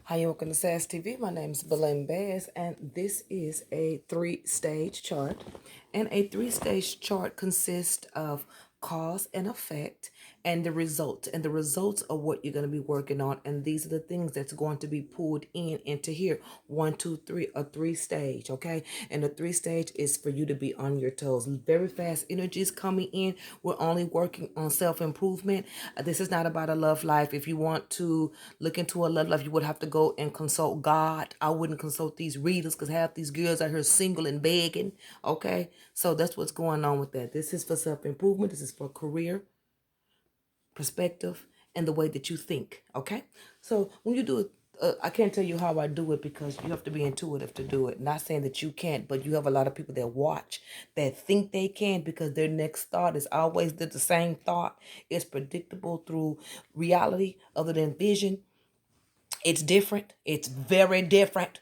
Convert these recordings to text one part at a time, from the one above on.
Hi, and welcome to SAS TV. My name is Belen Bass, and this is a three-stage chart. And a three-stage chart consists of cause and effect and the results. And the results are what you're going to be working on. And these are the things that's going to be pulled in into here. 1, 2, 3, a three-stage, okay? And the three-stage is for you to be on your toes. Very fast energies coming in. We're only working on self-improvement. This is not about a love life. If you want to look into a love life, you would have to go and consult God. I wouldn't consult these readers because half these girls out here single and begging, okay? So that's what's going on with that. This is for self-improvement. This is for career, perspective, and the way that you think, okay? So when you do it, I can't tell you how I do it because you have to be intuitive to do it. Not saying that you can't, but you have a lot of people that watch that think they can because their next thought is always the same thought. It's predictable through reality other than vision. It's different. It's very different.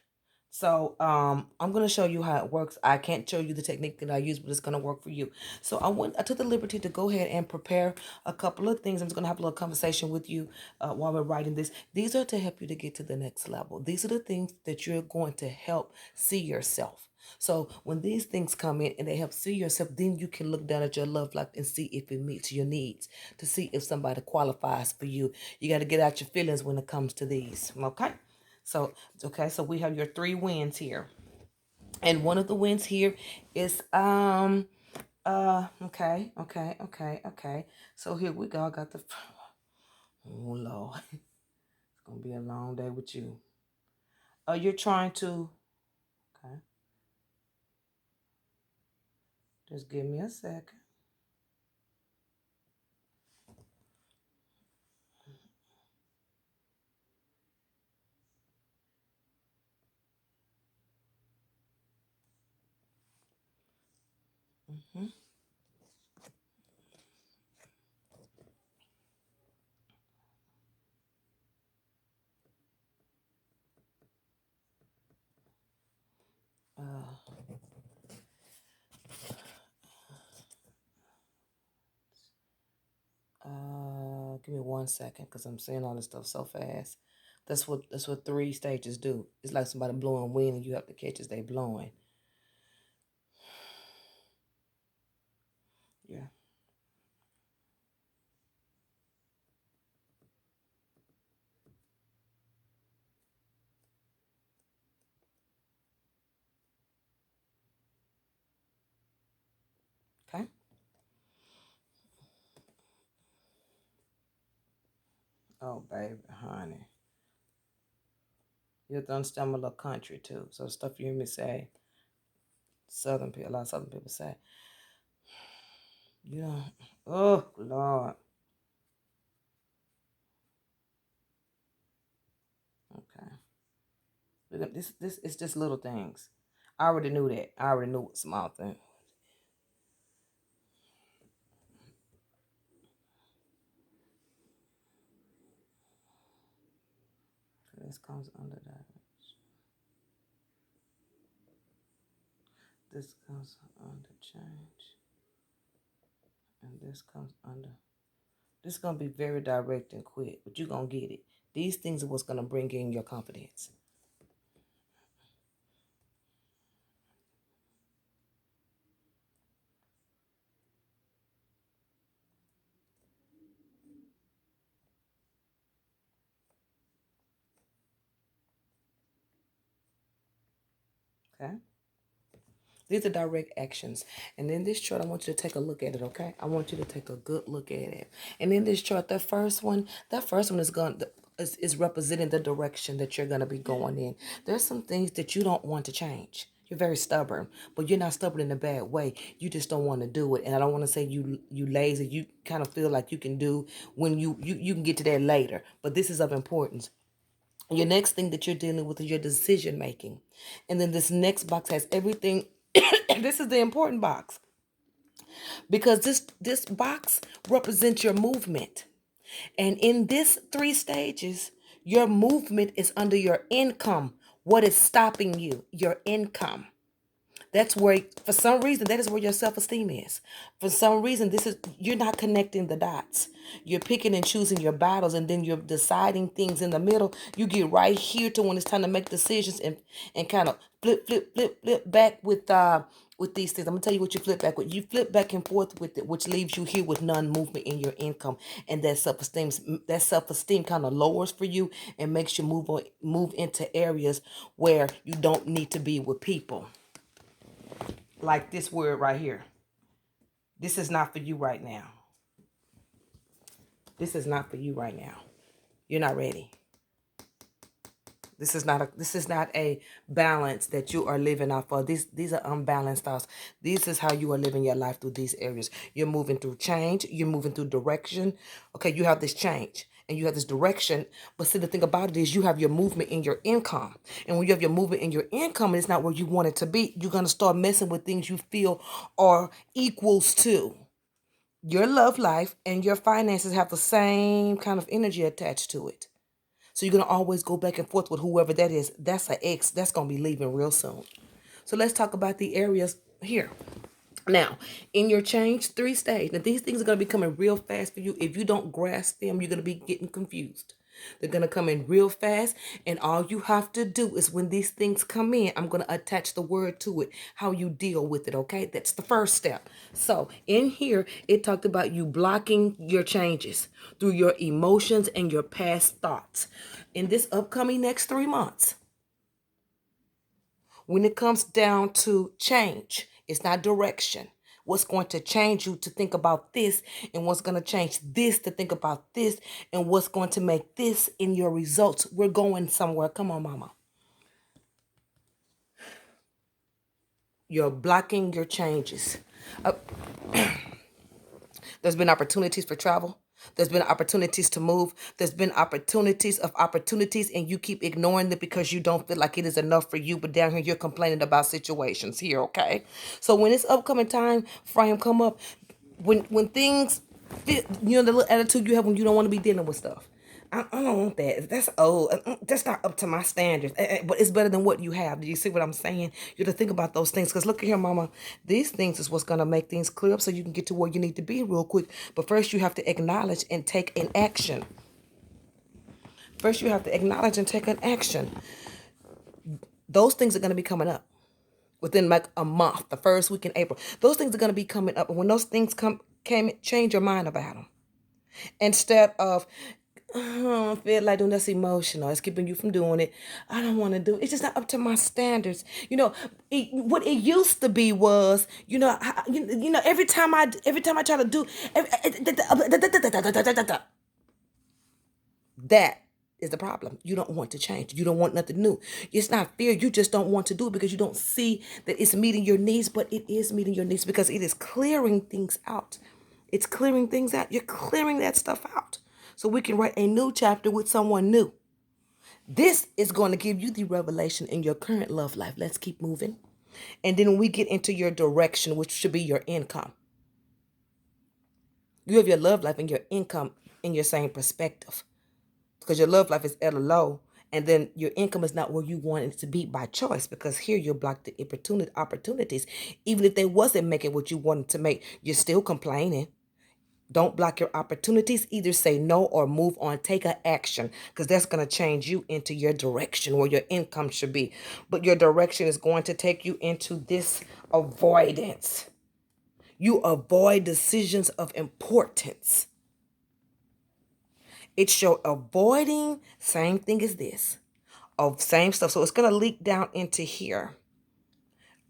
So I'm gonna show you how it works. I can't show you the technique that I use, but it's gonna work for you. So I took the liberty to go ahead and prepare a couple of things. I'm just gonna have a little conversation with you while we're writing this. These are to help you to get to the next level. These are the things that you're going to help see yourself. So when these things come in and they help see yourself, then you can look down at your love life and see if it meets your needs, to see if somebody qualifies for you. You got to get out your feelings when it comes to these. Okay. So we have your three wins here. And one of the wins here is okay. So here we go. I got the oh Lord. It's gonna be a long day with you. You're trying to okay. Just give me a second. Mm-hmm. Uh give me 1 second because I'm saying all this stuff so fast. That's what three stages do. It's like somebody blowing wind and you have to catch as they blowing. Yeah. Okay. Oh baby, honey. You have to understand my little country too. So stuff you hear me say, Southern people, a lot of Southern people say, you know, oh Lord. Okay. This is just little things. I already knew that. I already knew what small thing. This comes under that. This comes under change. And this comes under. This is gonna be very direct and quick, but you're gonna get it. These things are what's gonna bring in your confidence. Okay? These are direct actions. And in this chart, I want you to take a look at it, okay? I want you to take a good look at it. And in this chart, that first one is going is representing the direction that you're going to be going in. There's some things that you don't want to change. You're very stubborn, but you're not stubborn in a bad way. You just don't want to do it. And I don't want to say you lazy. You kind of feel like you can do when you can get to that later. But this is of importance. Your next thing that you're dealing with is your decision making. And then this next box has everything. This is the important box because this box represents your movement. And in this three stages, your movement is under your income. What is stopping you? Your income. That's where, for some reason, that is where your self-esteem is. For some reason, you're not connecting the dots. You're picking and choosing your battles, and then you're deciding things in the middle. You get right here to when it's time to make decisions, and kind of flip back with these things. I'm gonna tell you what you flip back with. You flip back and forth with it, which leaves you here with non-movement in your income, and that self esteem kind of lowers for you and makes you move into areas where you don't need to be with people. Like this word right here. This is not for you right now. This is not for you right now. You're not ready. This is not a balance that you are living off of. These are unbalanced thoughts. This is how you are living your life through these areas. You're moving through change. You're moving through direction. Okay, you have this change and you have this direction. But see, the thing about it is you have your movement in your income. And when you have your movement in your income and it's not where you want it to be, you're gonna start messing with things you feel are equals to. Your love life and your finances have the same kind of energy attached to it. So you're going to always go back and forth with whoever that is. That's an ex. That's going to be leaving real soon. So let's talk about the areas here. Now, in your change 3 stage, now these things are going to be coming real fast for you. If you don't grasp them, you're going to be getting confused. They're going to come in real fast. And all you have to do is when these things come in, I'm going to attach the word to it, how you deal with it. Okay. That's the first step. So in here, it talked about you blocking your changes through your emotions and your past thoughts. In this upcoming next 3 months, when it comes down to change, it's not direction. What's going to change you to think about this, and what's going to change this to think about this, and what's going to make this in your results. We're going somewhere. Come on, mama. You're blocking your changes. Uh, There's been opportunities for travel. There's been opportunities to move. There's been opportunities, and you keep ignoring them because you don't feel like it is enough for you. But down here, you're complaining about situations here, okay? So when this upcoming time frame come up, when things fit, the little attitude you have when you don't want to be dealing with stuff. I don't want that. That's old. That's not up to my standards. But it's better than what you have. Do you see what I'm saying? You have to think about those things. Because look at here, mama. These things is what's going to make things clear up so you can get to where you need to be real quick. But first, you have to acknowledge and take an action. First, you have to acknowledge and take an action. Those things are going to be coming up within like a month, the first week in April. Those things are going to be coming up. And when those things change your mind about them. Instead of, oh, I feel like doing that's emotional. It's keeping you from doing it. I don't want to do it. It's just not up to my standards. What it used to be was, every time I try to do, that is the problem. You don't want to change. You don't want nothing new. It's not fear. You just don't want to do it because you don't see that it's meeting your needs, but it is meeting your needs because it is clearing things out. It's clearing things out. You're clearing that stuff out so we can write a new chapter with someone new. This is going to give you the revelation in your current love life. Let's keep moving. And then when we get into your direction, which should be your income, you have your love life and your income in your same perspective because your love life is at a low, and then your income is not where you want it to be by choice because here you're blocked the opportunities. Even if they wasn't making what you wanted to make, you're still complaining. Don't block your opportunities. Either say no or move on. Take an action because that's going to change you into your direction where your income should be. But your direction is going to take you into this avoidance. You avoid decisions of importance. It's your avoiding, same thing as this, of same stuff. So it's going to leak down into here.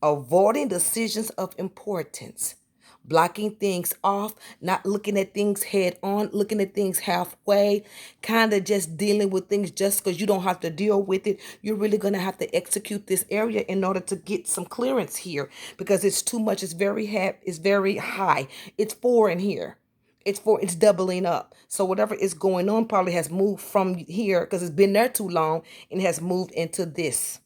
Avoiding decisions of importance. Blocking things off, not looking at things head on, looking at things halfway, kind of just dealing with things just because you don't have to deal with it. You're really going to have to execute this area in order to get some clearance here because it's too much. It's very high. It's 4 in here. It's doubling up. So whatever is going on probably has moved from here because it's been there too long and has moved into this.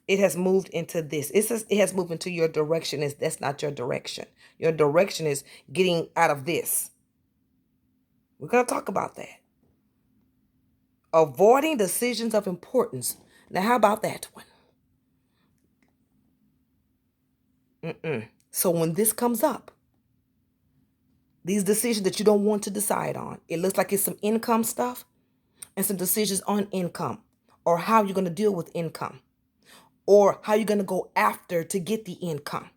It has moved into this. It has moved into your direction. That's not your direction. Your direction is getting out of this. We're going to talk about that. Avoiding decisions of importance. Now, how about that one? So when this comes up, these decisions that you don't want to decide on, it looks like it's some income stuff and some decisions on income or how you're going to deal with income or how you're going to go after to get the income.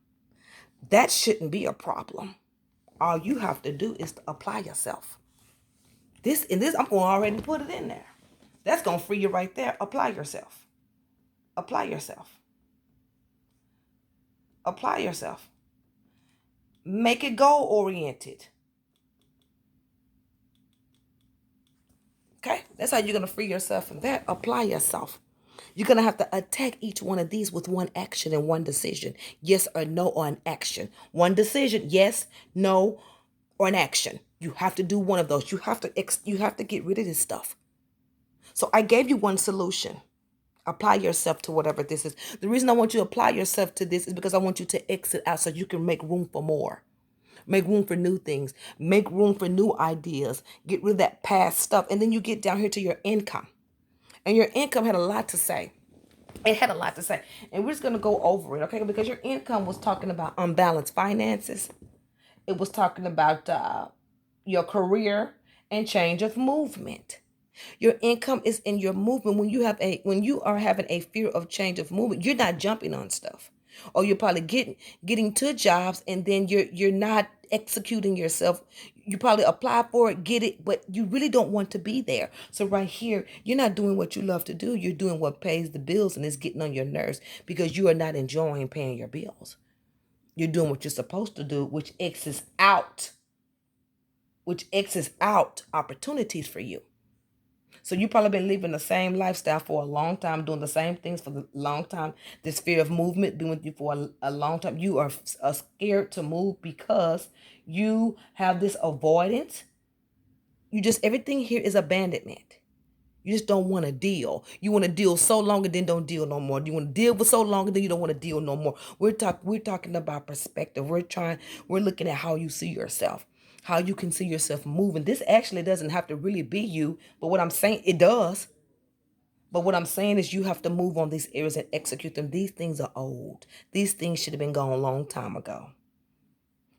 That shouldn't be a problem. All you have to do is to apply yourself. This, I'm going to already put it in there. That's going to free you right there. Apply yourself. Apply yourself. Apply yourself. Make it goal oriented. Okay? That's how you're going to free yourself from that. Apply yourself. You're going to have to attack each one of these with one action and one decision. Yes or no or an action. One decision, yes, no, or an action. You have to do one of those. You have to get rid of this stuff. So I gave you one solution. Apply yourself to whatever this is. The reason I want you to apply yourself to this is because I want you to exit out so you can make room for more. Make room for new things. Make room for new ideas. Get rid of that past stuff. And then you get down here to your income. And your income had a lot to say. It had a lot to say. And we're just going to go over it, okay? Because your income was talking about unbalanced finances. It was talking about your career and change of movement. Your income is in your movement. When you are having a fear of change of movement, you're not jumping on stuff. Or you're probably getting to jobs and then you're not executing yourself. You probably apply for it, get it, but you really don't want to be there. So right here, you're not doing what you love to do. You're doing what pays the bills and is getting on your nerves because you are not enjoying paying your bills. You're doing what you're supposed to do, which X's out opportunities for you. So you probably been living the same lifestyle for a long time, doing the same things for a long time. This fear of movement been with you for a long time. You are scared to move because you have this avoidance. Everything here is abandonment. You just don't want to deal. You want to deal so long and then don't deal no more. You want to deal for so long and then you don't want to deal no more. We're talking about perspective. We're looking at how you see yourself, how you can see yourself moving. This actually doesn't have to really be you, but what I'm saying, it does. But what I'm saying is you have to move on these areas and execute them. These things are old. These things should have been gone a long time ago.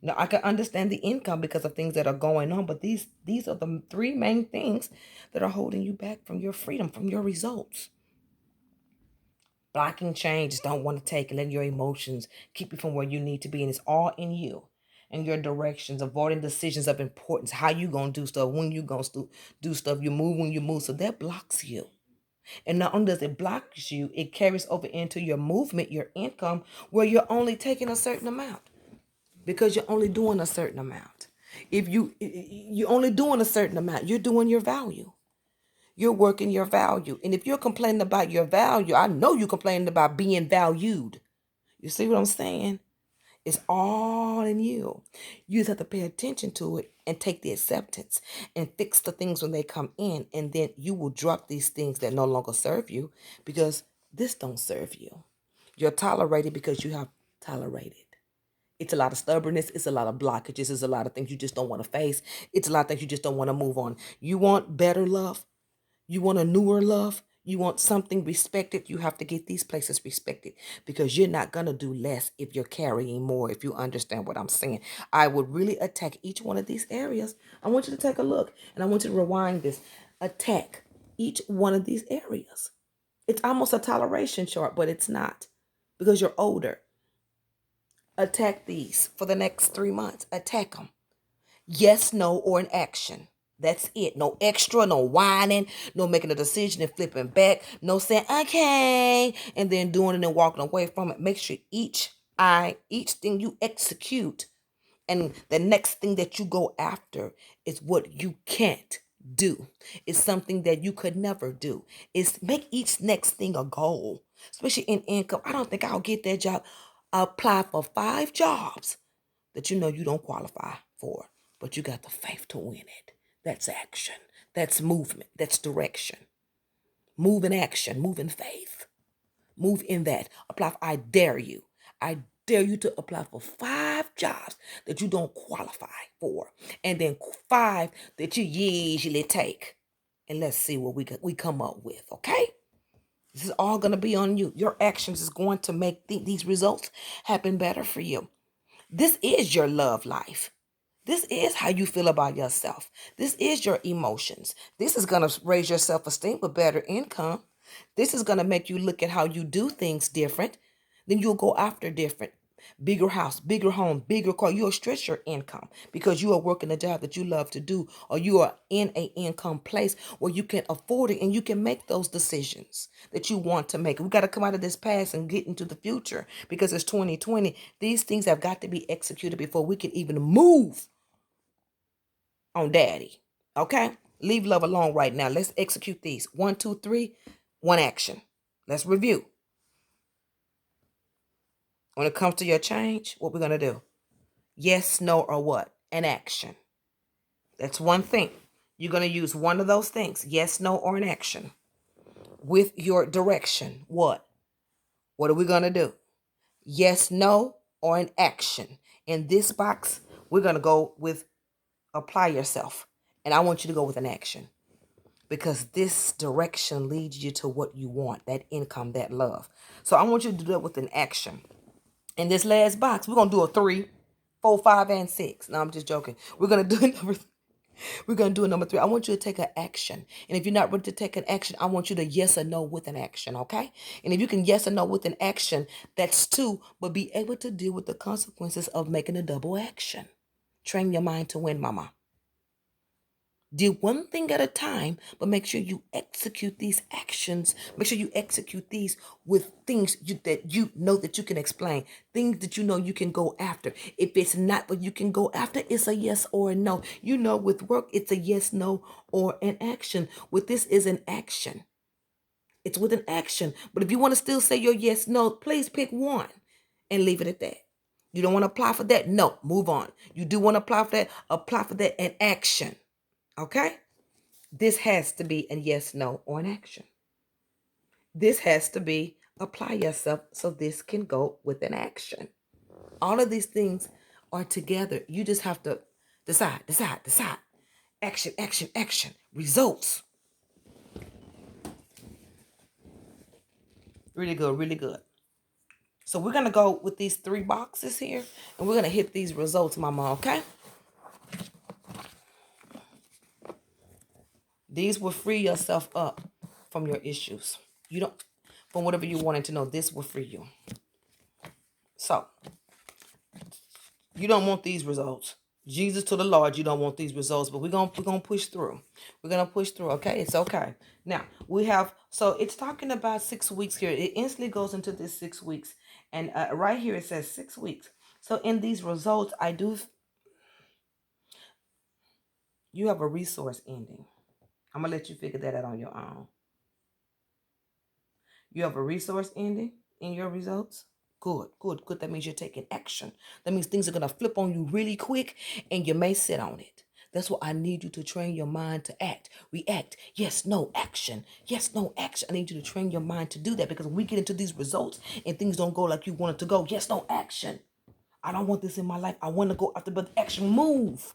Now I can understand the income because of things that are going on, but these are the three main things that are holding you back from your freedom, from your results. Blocking change, just don't want to take and let your emotions keep you from where you need to be. And it's all in you and your directions, avoiding decisions of importance, how you gonna do stuff, when you gonna do stuff, you move when you move. So that blocks you. And not only does it block you, it carries over into your movement, your income, where you're only taking a certain amount because you're only doing a certain amount. If you're only doing a certain amount, you're doing your value. You're working your value. And if you're complaining about your value, I know you're complaining about being valued. You see what I'm saying? It's all in you. You just have to pay attention to it and take the acceptance and fix the things when they come in. And then you will drop these things that no longer serve you because this don't serve you. You're tolerated because you have tolerated. It's a lot of stubbornness. It's a lot of blockages. It's a lot of things you just don't want to face. It's a lot of things you just don't want to move on. You want better love. You want a newer love. You want something respected. You have to get these places respected because you're not going to do less if you're carrying more, if you understand what I'm saying. I would really attack each one of these areas. I want you to take a look and I want you to rewind this. Attack each one of these areas. It's almost a toleration chart, but it's not because you're older. Attack these for the next 3 months. Attack them. Yes, no, or an action. That's it. No extra, no whining, no making a decision and flipping back, no saying, okay, and then doing it and walking away from it. Make sure each thing you execute and the next thing that you go after is what you can't do. It's something that you could never do. It's make each next thing a goal, especially in income. I don't think I'll get that job. Apply for 5 jobs that you know you don't qualify for, but you got the faith to win it. That's action. That's movement. That's direction. Move in action. Move in faith. Move in that. Apply. I dare you. I dare you to apply for 5 jobs that you don't qualify for, and then 5 that you usually take. And let's see what we come up with. Okay. This is all going to be on you. Your actions is going to make these results happen better for you. This is your love life. This is how you feel about yourself. This is your emotions. This is going to raise your self-esteem with better income. This is going to make you look at how you do things different. Then you'll go after different. Bigger house, bigger home, bigger car. You'll stretch your income because you are working a job that you love to do, or you are in an income place where you can afford it and you can make those decisions that you want to make. We got to come out of this past and get into the future because it's 2020. These things have got to be executed before we can even move on daddy. Okay? Leave love alone right now. Let's execute these. 1, 2, 3. One action. Let's review. When it comes to your change, what we're going to do? Yes, no, or what? An action. That's one thing. You're going to use one of those things. Yes, no, or an action. With your direction. What? What are we going to do? Yes, no, or an action. In this box, we're going to go with apply yourself. And I want you to go with an action. Because this direction leads you to what you want, that income, that love. So I want you to do that with an action. In this last box, we're going to do a 3, 4, 5, and 6. No, I'm just joking. We're going to do a number 3. I want you to take an action. And if you're not ready to take an action, I want you to yes or no with an action, okay? And if you can yes or no with an action, that's 2, but be able to deal with the consequences of making a double action. Train your mind to win, mama. Do one thing at a time, but make sure you execute these actions. Make sure you execute these with things that you know that you can explain. Things that you know you can go after. If it's not what you can go after, it's a yes or a no. You know, with work, it's a yes, no, or an action. With this is an action. It's with an action. But if you want to still say your yes, no, please pick one and leave it at that. You don't want to apply for that? No, move on. You do want to apply for that and action. Okay? This has to be a yes, no, or an action. This has to be apply yourself so this can go with an action. All of these things are together. You just have to decide. Action, action, action. Results. Really good, really good. So we're going to go with these 3 boxes here, and we're going to hit these results, mama, okay? These will free yourself up from your issues. From whatever you wanted to know, this will free you. So, you don't want these results. Jesus to the Lord, you don't want these results, but we're gonna push through. We're gonna push through, okay? It's okay. Now, so it's talking about 6 weeks here. It instantly goes into this 6 weeks. And right here it says 6 weeks. So in these results, you have a resource ending. I'm gonna let you figure that out on your own. You have a resource ending in your results. Good. That means you're taking action. That means things are going to flip on you really quick and you may sit on it. That's what I need you to train your mind to act. React. Yes, no, action. Yes, no, action. I need you to train your mind to do that because when we get into these results and things don't go like you want it to go, yes, no, action. I don't want this in my life. I want to go after, but action, move.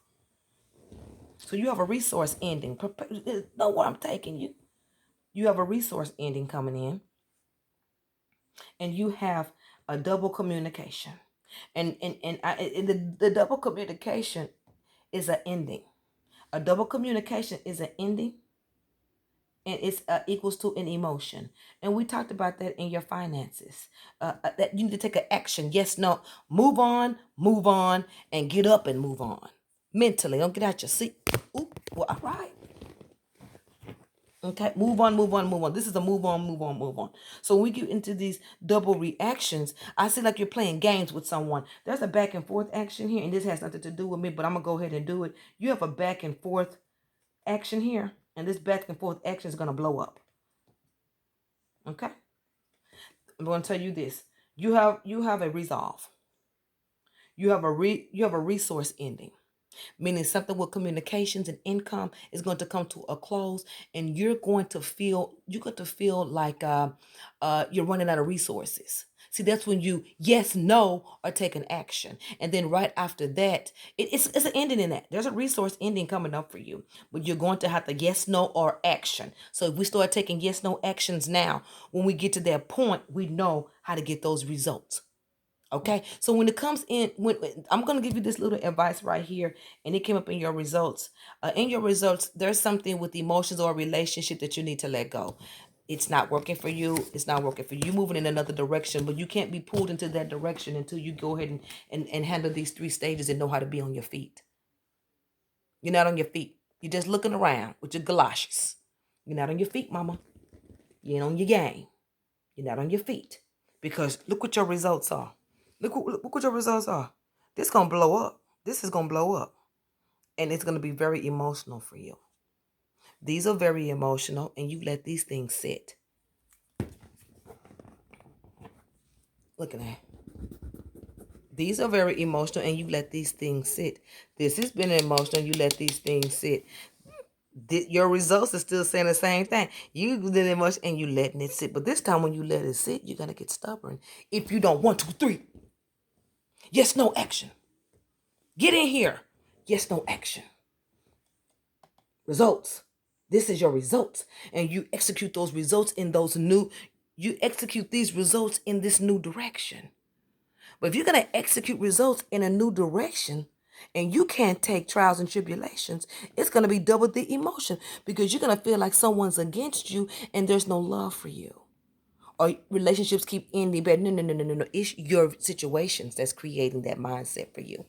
So you have a resource ending. Know where I'm taking you. You have a resource ending coming in. And you have a double communication. And the double communication is an ending. A double communication is an ending, and it's equals to an emotion. And we talked about that in your finances. That you need to take an action. Yes, no, move on, and get up and move on. Mentally, don't get out your seat. Ooh, well, all right. Okay, move on. This is a move on. So when we get into these double reactions, I see like you're playing games with someone. There's a back and forth action here, and this has nothing to do with me, but I'm going to go ahead and do it. You have a back and forth action here, and this back and forth action is going to blow up. Okay? I'm going to tell you this. You have a resolve. You have a resource ending. meaning something with communications and income is going to come to a close, and you're going to feel like you're running out of resources. See, that's when you yes, no, or take an action. And then right after that, it's an ending in that. There's a resource ending coming up for you. But you're going to have to yes, no, or action. So if we start taking yes, no actions now, when we get to that point, we know how to get those results. Okay, so when it comes in, when I'm gonna give you this little advice right here, and it came up in your results. In your results, there's something with emotions or a relationship that you need to let go. It's not working for you. It's not working for you. You're moving in another direction, but you can't be pulled into that direction until you go ahead and handle these three stages and know how to be on your feet. You're not on your feet. You're just looking around with your galoshes. You're not on your feet, mama. You ain't on your game. You're not on your feet. Because look what your results are. Look what your results are. This gonna blow up. This is gonna blow up. And it's gonna be very emotional for you. These are very emotional, and you let these things sit. Look at that. These are very emotional, and you let these things sit. This has been emotional, and you let these things sit. Your results are still saying the same thing. You did emotion, and you letting it sit. But this time, when you let it sit, you're gonna get stubborn. If you don't, 1, 2, 3. Yes, no action. Get in here. Yes, no action. Results. This is your results. And you execute those results in you execute these results in this new direction. But if you're going to execute results in a new direction and you can't take trials and tribulations, it's going to be double the emotion because you're going to feel like someone's against you and there's no love for you. Or relationships keep ending, but no. It's your situations that's creating that mindset for you.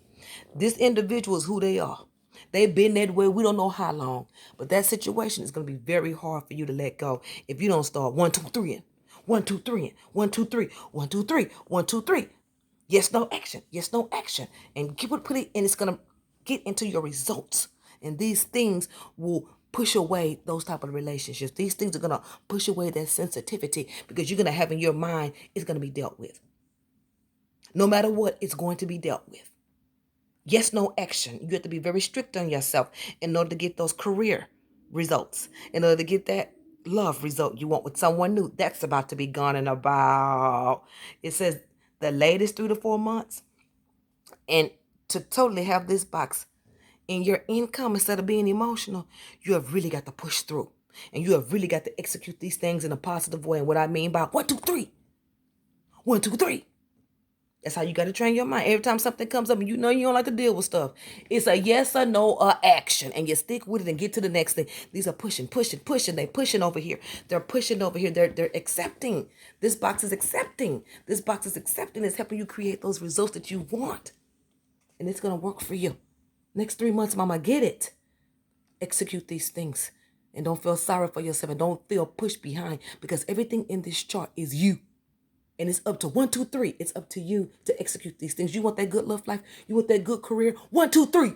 This individual is who they are. They've been that way. We don't know how long, but that situation is going to be very hard for you to let go if you don't start 1, 2, 3, and 1, 2, 3, and 1, 2, 3, 1, 2, 3, 1, 2, 3. Yes, no action. Yes, no action, and keep it put it, and it's going to get into your results. And these things will push away those type of relationships. These things are going to push away that sensitivity because you're going to have in your mind it's going to be dealt with. No matter what, it's going to be dealt with. Yes, no action. You have to be very strict on yourself in order to get those career results, in order to get that love result you want with someone new. That's about to be gone in about, it says the latest 3 to 4 months. And to totally have this box in your income instead of being emotional, you have really got to push through. And you have really got to execute these things in a positive way. And what I mean by 1, 2, 3. 1, 2, 3. That's how you got to train your mind. Every time something comes up and you know you don't like to deal with stuff, it's a yes or no or action. And you stick with it and get to the next thing. These are pushing. They pushing over here. They're pushing over here. They're accepting. This box is accepting. This box is accepting. It's helping you create those results that you want. And it's going to work for you. Next 3 months, mama, get it. Execute these things. And don't feel sorry for yourself. And don't feel pushed behind. Because everything in this chart is you. And it's up to 1, 2, 3. It's up to you to execute these things. You want that good love life? You want that good career? 1, 2, 3.